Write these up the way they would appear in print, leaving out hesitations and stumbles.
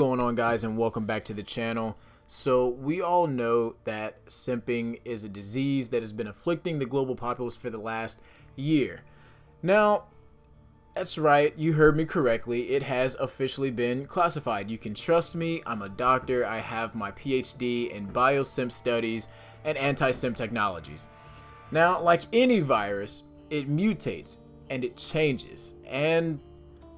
going on, guys, and welcome back to the channel. So we all know that simping is a disease that has been afflicting the global populace for the last year. Now, that's right, you heard me correctly. It has officially been classified. You can trust me, I'm a doctor. I have my PhD in biosim studies and anti-sim technologies. Now, like any virus, it mutates and it changes, and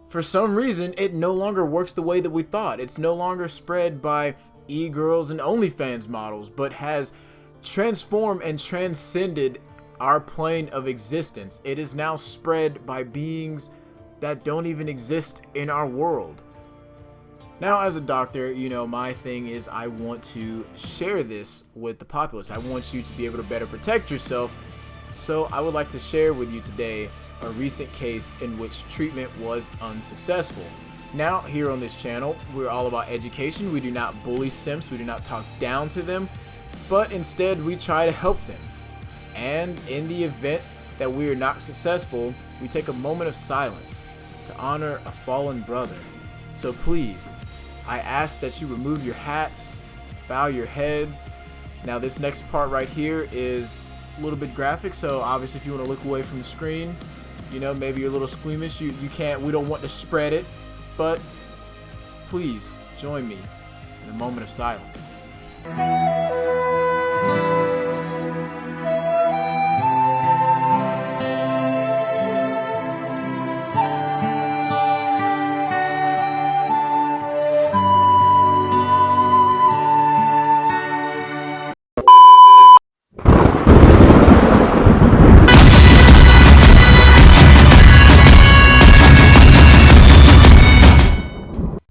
for some reason, it no longer works the way that we thought. It's no longer spread by e-girls and OnlyFans models, but has transformed and transcended our plane of existence. It is now spread by beings that don't even exist in our world. Now, as a doctor, you know, my thing is I want to share this with the populace. I want you to be able to better protect yourself. So I would like to share with you today a recent case in which treatment was unsuccessful. Now, here on this channel, we're all about education. We do not bully simps, we do not talk down to them, but instead we try to help them. And in the event that we are not successful, we take a moment of silence to honor a fallen brother. So please, I ask that you remove your hats, bow your heads. Now, this next part right here is a little bit graphic, so obviously if you want to look away from the screen, you know, maybe you're a little squeamish, you can't, we don't want to spread it, but please join me in a moment of silence.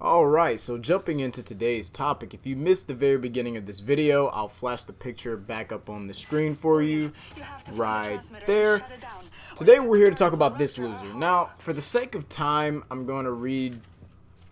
Alright, so jumping into today's topic, if you missed the very beginning of this video, I'll flash the picture back up on the screen for you, right there. Today we're here to talk about this loser. Now, for the sake of time, I'm going to read,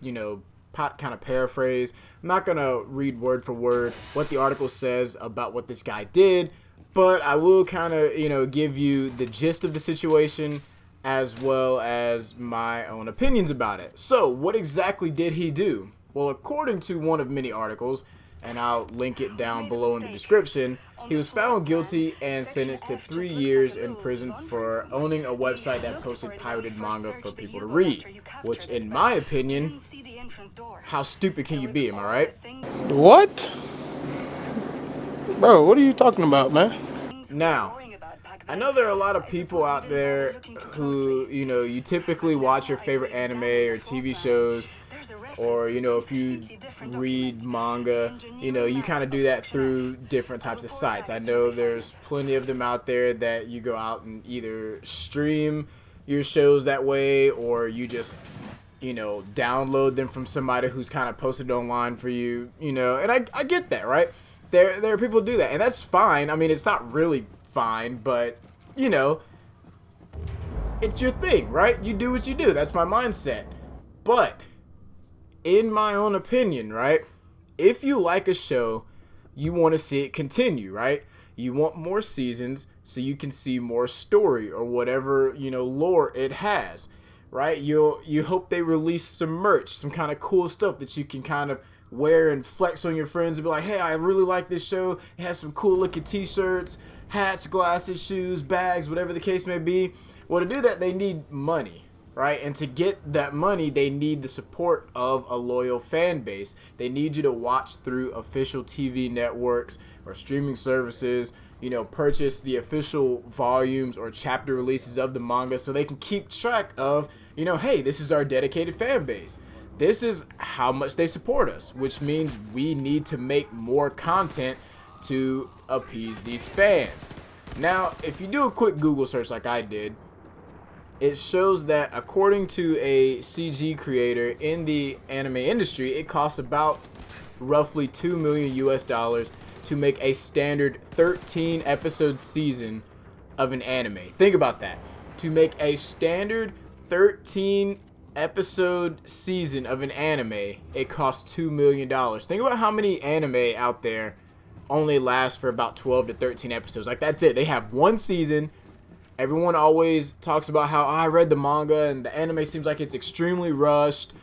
you know, kind of paraphrase. I'm not going to read word for word what the article says about what this guy did, but I will kind of, you know, give you the gist of the situation as well as my own opinions about it. So, what exactly did he do? Well, according to one of many articles, and I'll link it down below in the description, he was found guilty and sentenced to 3 years in prison for owning a website that posted pirated manga for people to read. Which, in my opinion, how stupid can you be, am I right? What? Bro, what are you talking about, man? Now, I know there are a lot of people out there who, you know, you typically watch your favorite anime or TV shows, or, you know, if you read manga, you know, you kind of do that through different types of sites. I know there's plenty of them out there that you go out and either stream your shows that way, or you just, you know, download them from somebody who's kind of posted online for you, you know, and I get that, right? There are people who do that, and that's fine. I mean, it's not really fine, but, you know, it's your thing, right? You do what you do. That's my mindset. But in my own opinion, right, if you like a show, you want to see it continue, right? You want more seasons so you can see more story or whatever, you know, lore it has, right? You hope they release some merch, some kind of cool stuff that you can kind of wear and flex on your friends and be like, hey, I really like this show. It has some cool looking t-shirts, hats, glasses, shoes, bags, whatever the case may be. Well, to do that, they need money, right? And to get that money, they need the support of a loyal fan base. They need you to watch through official TV networks or streaming services, you know, purchase the official volumes or chapter releases of the manga so they can keep track of, you know, hey, this is our dedicated fan base. This is how much they support us, which means we need to make more content to appease these fans. Now, if you do a quick Google search like I did, it shows that according to a CG creator in the anime industry, it costs about roughly $2 million US to make a standard 13 episode season of an anime. Think about that. To make a standard 13 episode season of an anime, it costs $2 million. Think about how many anime out there only last for about 12 to 13 episodes. Like, that's it. They have one season. Everyone always talks about how, oh, I read the manga and the anime seems like it's extremely rushed,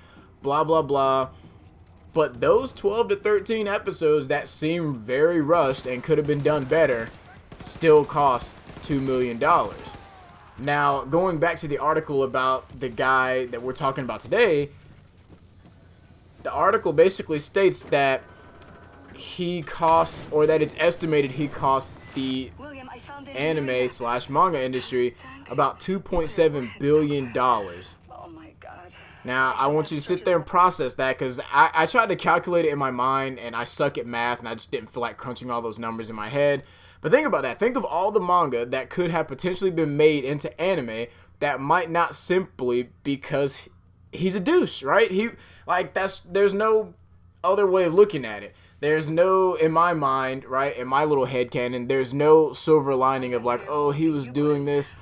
blah blah blah. But those 12 to 13 episodes that seem very rushed and could have been done better still cost $2 million. Now, going back to the article about the guy that we're talking about today, the article basically states that he costs, or that it's estimated he cost the anime slash manga industry about $2.7 billion. Now, I want you to sit there and process that, because I tried to calculate it in my mind, and I suck at math, and I just didn't feel like crunching all those numbers in my head. But think about that. Think of all the manga that could have potentially been made into anime that might not, simply because he's a douche, right? There's no other way of looking at it. There's no, in my mind, right, in my little headcanon, there's no silver lining of like, oh, he was doing this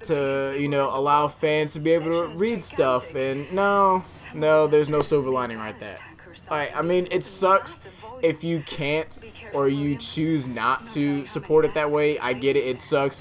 to, allow fans to be able to read stuff. And no, there's no silver lining right there. I mean, it sucks if you can't, or you choose not to support it that way. I get it sucks.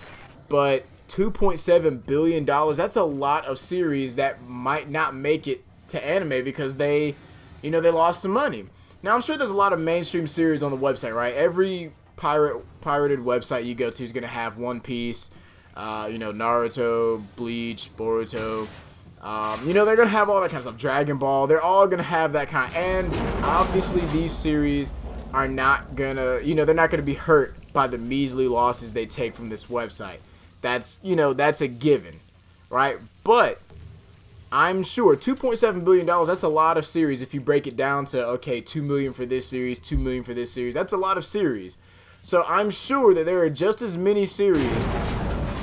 But $2.7 billion, that's a lot of series that might not make it to anime because they lost some money. Now, I'm sure there's a lot of mainstream series on the website, right? Every pirated website you go to is going to have One Piece, Naruto, Bleach, Boruto. They're going to have all that kind of stuff. Dragon Ball. They're all going to have that kind. And obviously these series are not going to, they're not going to be hurt by the measly losses they take from this website. That's a given, right? But I'm sure $2.7 billion, that's a lot of series if you break it down to, okay, $2 million for this series, $2 million for this series. That's a lot of series. So I'm sure that there are just as many series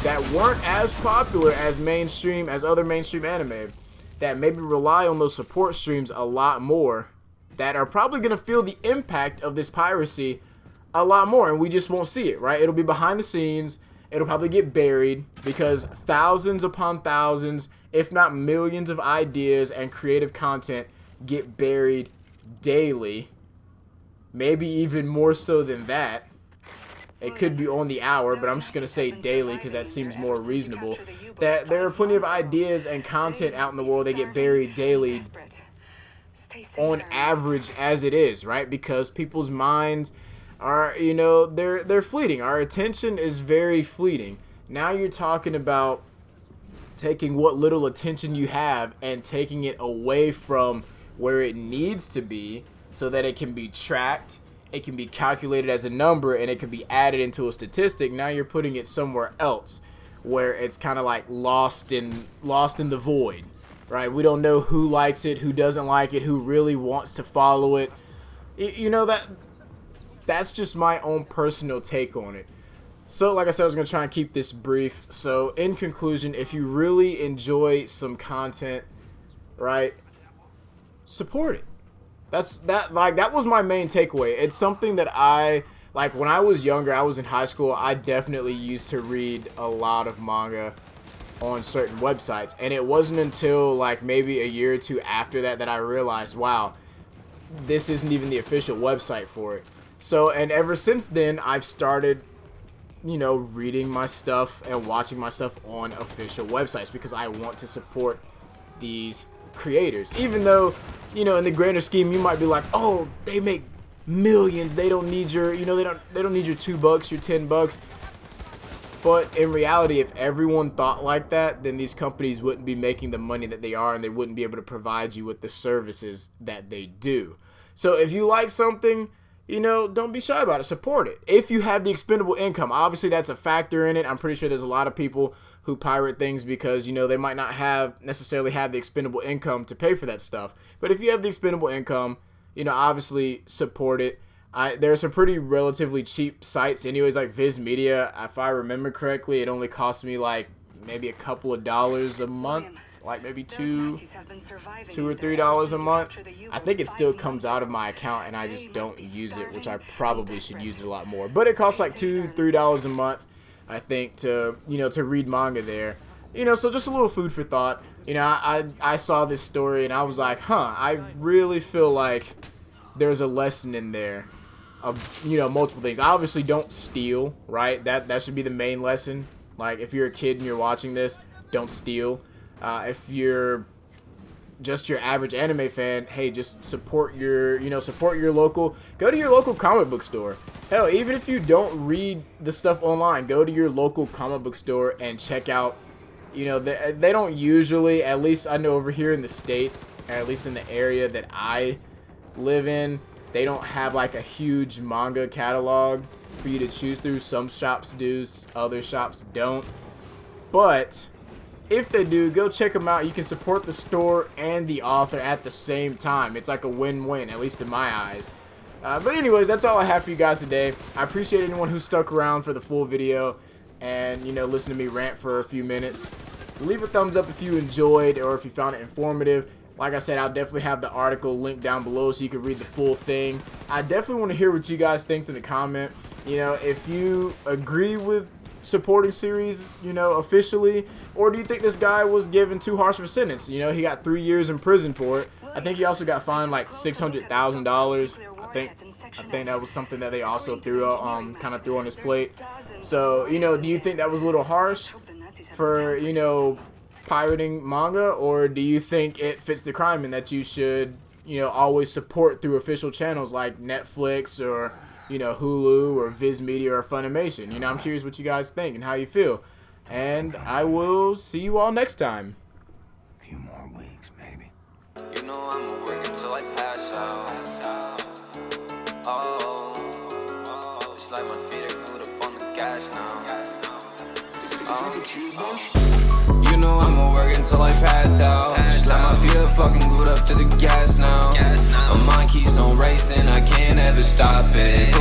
that weren't as popular as other mainstream anime that maybe rely on those support streams a lot more, that are probably going to feel the impact of this piracy a lot more, and we just won't see it, right? It'll be behind the scenes. It'll probably get buried because thousands upon thousands, if not millions of ideas and creative content get buried daily. Maybe even more so than that. It could be on the hour, but I'm just going to say daily because that seems more reasonable. That there are plenty of ideas and content out in the world that get buried daily on average as it is, right? Because people's minds are, they're fleeting. Our attention is very fleeting. Now you're talking about taking what little attention you have and taking it away from where it needs to be so that it can be tracked, it can be calculated as a number, and it can be added into a statistic. Now you're putting it somewhere else where it's kind of like lost in the void, right? We don't know who likes it, who doesn't like it, who really wants to follow it. That's just my own personal take on it. So, like I said, I was going to try and keep this brief. So, in conclusion, if you really enjoy some content, right, support it. That was my main takeaway. It's something that when I was younger, I was in high school, I definitely used to read a lot of manga on certain websites. And it wasn't until, maybe a year or two after that I realized, wow, this isn't even the official website for it. So, and ever since then, I've started reading my stuff and watching my stuff on official websites because I want to support these creators. Even though, in the grander scheme, you might be like, oh, they make millions. They don't need your, they don't need your $2, your $10. But in reality, if everyone thought like that, then these companies wouldn't be making the money that they are, and they wouldn't be able to provide you with the services that they do. So if you like something, don't be shy about it. Support it. If you have the expendable income, obviously that's a factor in it. I'm pretty sure there's a lot of people who pirate things because, they might not necessarily have the expendable income to pay for that stuff. But if you have the expendable income, obviously support it. There's some pretty relatively cheap sites anyways, like Viz Media. If I remember correctly, it only cost me maybe a couple of dollars a month. Maybe $2 or $3 a month. I think it still comes out of my account and I just don't use it, which I probably should use it a lot more. But it costs $2, $3 a month, I think, to read manga there. So just a little food for thought. I saw this story and I was like, I really feel like there's a lesson in there of, multiple things. Obviously, don't steal, right? That should be the main lesson. If you're a kid and you're watching this, don't steal. If you're just your average anime fan, hey, just support your, support your local, go to your local comic book store. Hell, even if you don't read the stuff online, go to your local comic book store and check out, they don't usually, at least I know over here in the States, or at least in the area that I live in, they don't have like a huge manga catalog for you to choose through. Some shops do, other shops don't. But if they do, go check them out. You can support the store and the author at the same time. It's like a win-win, at least in my eyes. But anyways, that's all I have for you guys today. I appreciate anyone who stuck around for the full video and, listen to me rant for a few minutes. Leave a thumbs up if you enjoyed or if you found it informative. Like I said, I'll definitely have the article linked down below so you can read the full thing. I definitely want to hear what you guys think in the comment. If you agree with supporting series, officially, or do you think this guy was given too harsh of a sentence? He got 3 years in prison for it. I think he also got fined like $600,000. I think that was something that they also threw kind of threw on his plate. So, do you think that was a little harsh for, pirating manga, or do you think it fits the crime and that you should, always support through official channels like Netflix or, Hulu or Viz Media or Funimation? I'm curious what you guys think and how you feel. And I will see you all next time. A few more weeks, maybe. I'm working till I pass out. Oh, it's like my feet are glued up on the gas now. I'm working till I pass out. Just like my feet are fucking glued up to the gas now. My mind keeps on racing, I can't ever stop it.